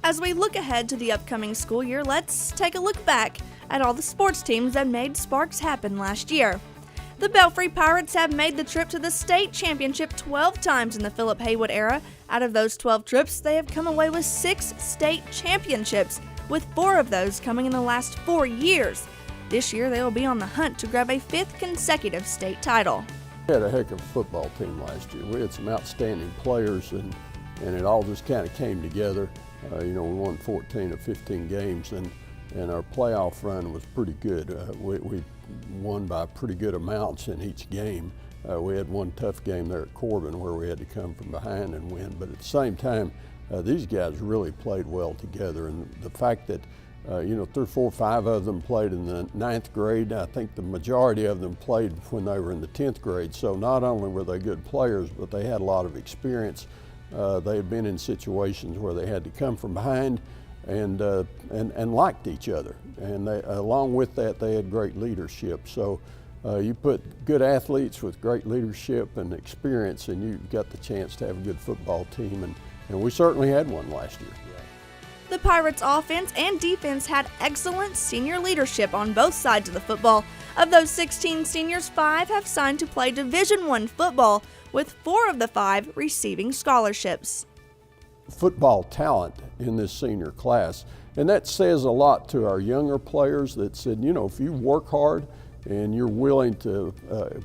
As we look ahead to the upcoming school year, let's take a look back at all the sports teams that made Sparks happen last year. The Belfry Pirates have made the trip to the state championship 12 times in the Philip Haywood era. Out of those 12 trips, they have come away with 6 state championships, with 4 of those coming in the last 4 years. This year, they will be on the hunt to grab a 5th consecutive state title. We had a heck of a football team last year. We had some outstanding players, and it all just kind of came together. We won 14 of 15 games, and our playoff run was pretty good. We won by pretty good amounts in each game. We had one tough game there at Corbin where we had to come from behind and win, but at the same time, these guys really played well together, and the fact that 3, 4, 5 of them played in the 9th grade. I think the majority of them played when they were in the 10th grade. So not only were they good players, but they had a lot of experience. They had been in situations where they had to come from behind and liked each other. And they, along with that, they had great leadership. So you put good athletes with great leadership and experience, and you got the chance to have a good football team. And we certainly had one last year. The Pirates' offense and defense had excellent senior leadership on both sides of the football. Of those 16 seniors, 5 have signed to play Division I football, with 4 of the 5 receiving scholarships. Football talent in this senior class, and that says a lot to our younger players that said, if you work hard and you're willing to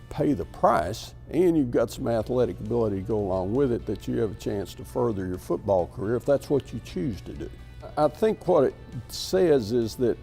pay the price, and you've got some athletic ability to go along with it, that you have a chance to further your football career if that's what you choose to do. I think what it says is that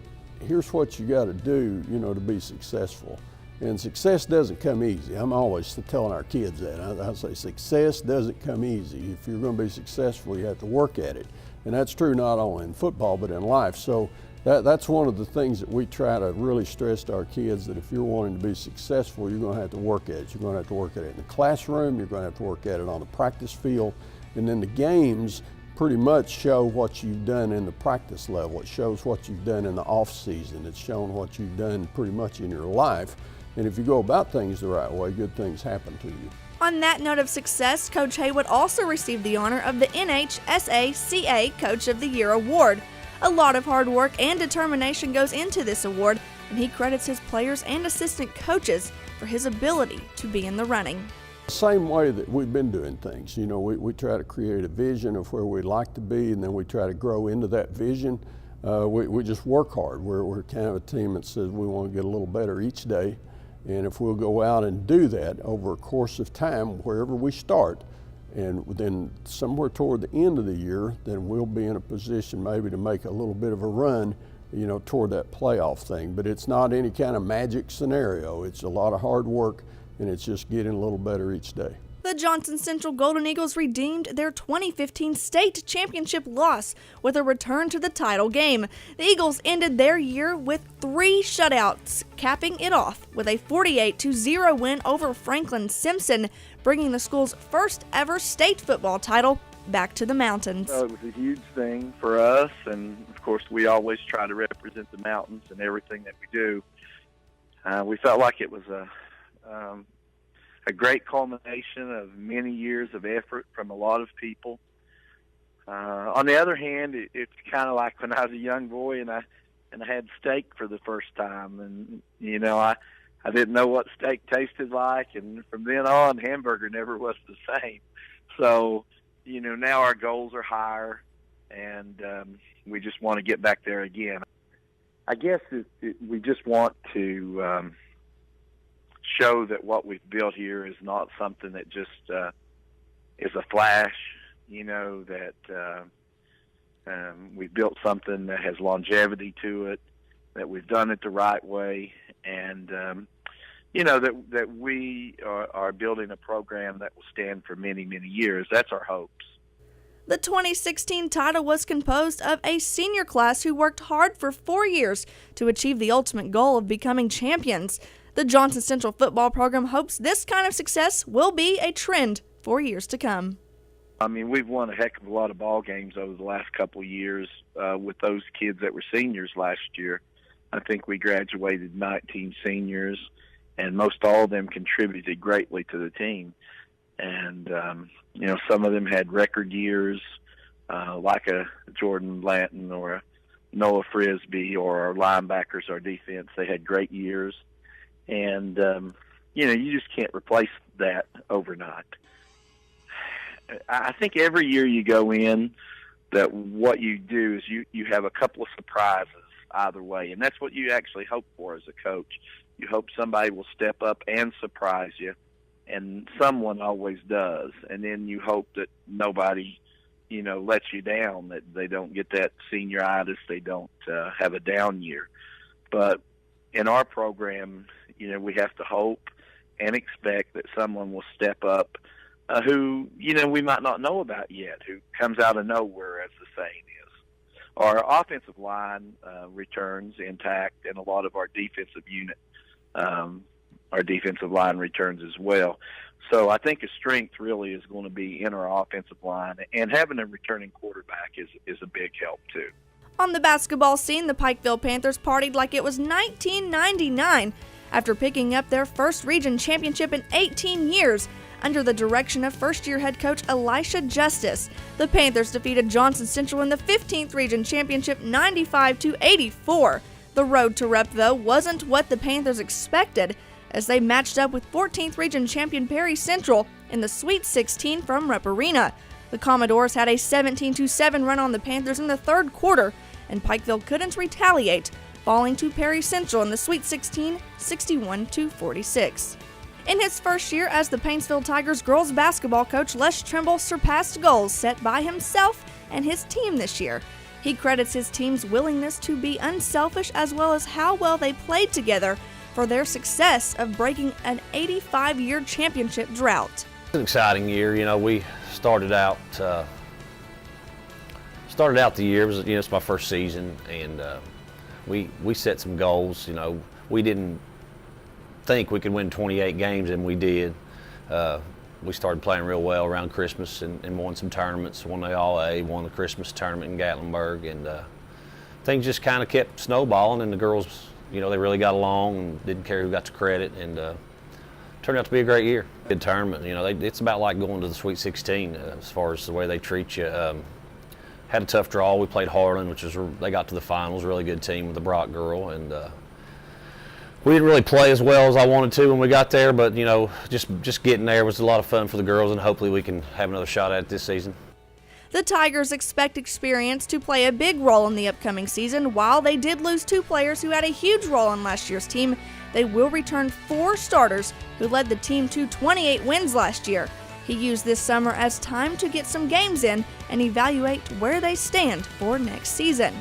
here's what you got to do, to be successful. And success doesn't come easy. I'm always telling our kids that. I say success doesn't come easy. If you're going to be successful, you have to work at it. And that's true not only in football, but in life. So that's one of the things that we try to really stress to our kids, that if you're wanting to be successful, you're going to have to work at it. You're going to have to work at it in the classroom, you're going to have to work at it on the practice field, and then the games pretty much show what you've done in the practice level. It shows what you've done in the off season. It's shown what you've done pretty much in your life. And if you go about things the right way, good things happen to you. On that note of success, Coach Haywood also received the honor of the NHSACA Coach of the Year award. A lot of hard work and determination goes into this award, and he credits his players and assistant coaches for his ability to be in the running. Same way that we've been doing things. We try to create a vision of where we'd like to be, and then we try to grow into that vision. We just work hard. We're kind of a team that says we want to get a little better each day, and if we'll go out and do that over a course of time, wherever we start, and then somewhere toward the end of the year, then we'll be in a position maybe to make a little bit of a run, toward that playoff thing. But it's not any kind of magic scenario. It's a lot of hard work, and it's just getting a little better each day. The Johnson Central Golden Eagles redeemed their 2015 state championship loss with a return to the title game. The Eagles ended their year with 3 shutouts, capping it off with a 48-0 win over Franklin Simpson, bringing the school's first ever state football title back to the mountains. It was a huge thing for us, and of course we always try to represent the mountains in everything that we do. We felt like it was a great culmination of many years of effort from a lot of people. On the other hand, it's kind of like when I was a young boy and I had steak for the first time, and I didn't know what steak tasted like, and from then on, hamburger never was the same. So, now our goals are higher, and we just want to get back there again. I guess we just want to show that what we've built here is not something that just is a flash, that we've built something that has longevity to it, that we've done it the right way, and that we are building a program that will stand for many, many years. That's our hopes. The 2016 title was composed of a senior class who worked hard for 4 years to achieve the ultimate goal of becoming champions. The Johnson Central football program hopes this kind of success will be a trend for years to come. We've won a heck of a lot of ball games over the last couple of years with those kids that were seniors last year. I think we graduated 19 seniors, and most all of them contributed greatly to the team. And, some of them had record years, like a Jordan Blanton or a Noah Frisbee or our linebackers, our defense. They had great years. And, you just can't replace that overnight. I think every year you go in, that what you do is you have a couple of surprises either way, and that's what you actually hope for as a coach. You hope somebody will step up and surprise you, and someone always does. And then you hope that nobody, lets you down, that they don't get that senioritis, they don't have a down year. But in our program, we have to hope and expect that someone will step up who, we might not know about yet, who comes out of nowhere, as the saying is. Our offensive line returns intact, and a lot of our defensive unit, our defensive line returns as well. So I think a strength really is going to be in our offensive line, and having a returning quarterback is a big help too. On the basketball scene, the Pikeville Panthers partied like it was 1999 after picking up their first region championship in 18 years. Under the direction of first-year head coach Elisha Justice, the Panthers defeated Johnson Central in the 15th Region Championship 95-84. The road to Rep, though, wasn't what the Panthers expected, as they matched up with 14th Region champion Perry Central in the Sweet 16 from Rep Arena. The Commodores had a 17-7 run on the Panthers in the third quarter, and Pikeville couldn't retaliate, falling to Perry Central in the Sweet 16, 61-46. In his first year as the Paintsville Tigers girls basketball coach, Les Trimble surpassed goals set by himself and his team this year. He credits his team's willingness to be unselfish as well as how well they played together for their success of breaking an 85-year championship drought. It's an exciting year. We started out the year. It was, it's my first season, and we set some goals. We didn't think we could win 28 games, and we did. We started playing real well around Christmas and won some tournaments. Won the All-A, won the Christmas tournament in Gatlinburg, and things just kind of kept snowballing, and the girls, they really got along and didn't care who got the credit, and turned out to be a great year. Good tournament. It's about like going to the Sweet 16 as far as the way they treat you. Had a tough draw. We played Harlan, they got to the finals. Really good team with the Brock girl, and we didn't really play as well as I wanted to when we got there, but just getting there was a lot of fun for the girls, and hopefully we can have another shot at it this season. The Tigers expect experience to play a big role in the upcoming season. While they did lose 2 players who had a huge role on last year's team, they will return 4 starters who led the team to 28 wins last year. He used this summer as time to get some games in and evaluate where they stand for next season.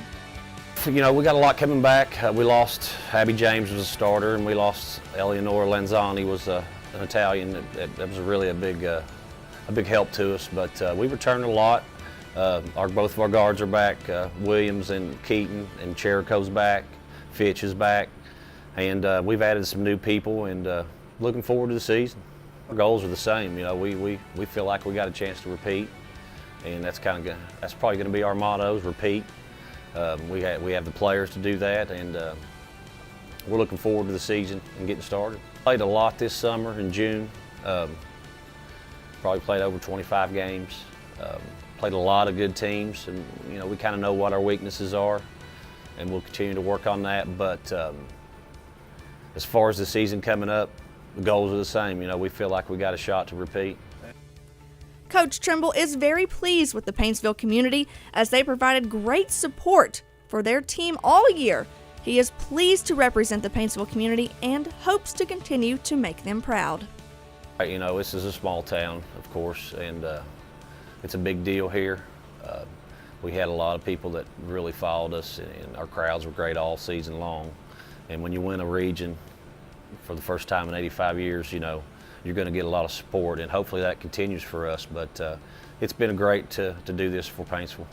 We got a lot coming back. We lost Abby James was a starter, and we lost Eleonora Lanzani was an Italian. That was really a big help to us. But we returned a lot. Both of our guards are back. Williams and Keaton, and Cherico's back. Fitch is back, and we've added some new people. And looking forward to the season. Our goals are the same. We feel like we got a chance to repeat, and that's probably going to be our motto: is repeat. We have the players to do that, and we're looking forward to the season and getting started. Played a lot this summer in June. Probably played over 25 games. Played a lot of good teams, and we kind of know what our weaknesses are, and we'll continue to work on that. But as far as the season coming up, the goals are the same. We feel like we got a shot to repeat. Coach Trimble is very pleased with the Paintsville community as they provided great support for their team all year. He is pleased to represent the Paintsville community and hopes to continue to make them proud. This is a small town, of course, and it's a big deal here. We had a lot of people that really followed us, and our crowds were great all season long. And when you win a region for the first time in 85 years, you're going to get a lot of support, and hopefully that continues for us. But it's been great to do this for Paintsville.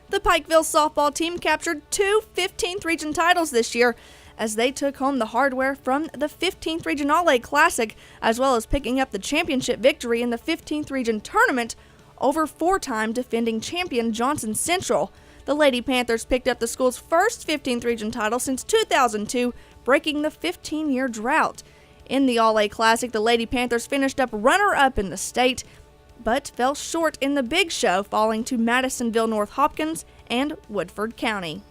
The Pikeville softball team captured 2 15th Region titles this year as they took home the hardware from the 15th Region All-A Classic, as well as picking up the championship victory in the 15th Region Tournament over 4-time defending champion Johnson Central. The Lady Panthers picked up the school's first 15th Region title since 2002, breaking the 15-year drought. In the All-A Classic, the Lady Panthers finished up runner-up in the state. but fell short in the Big Show, falling to Madisonville North Hopkins and Woodford County.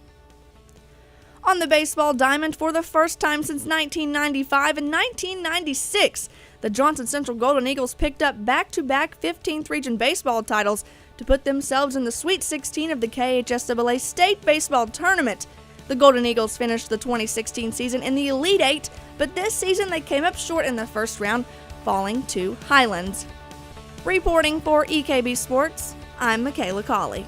On the baseball diamond, for the first time since 1995 and 1996, the Johnson Central Golden Eagles picked up back-to-back 15th Region baseball titles to put themselves in the Sweet 16 of the KHSAA State Baseball Tournament. The Golden Eagles finished the 2016 season in the Elite Eight, but this season they came up short in the first round, falling to Highlands. Reporting for EKB Sports, I'm Michaela Colley.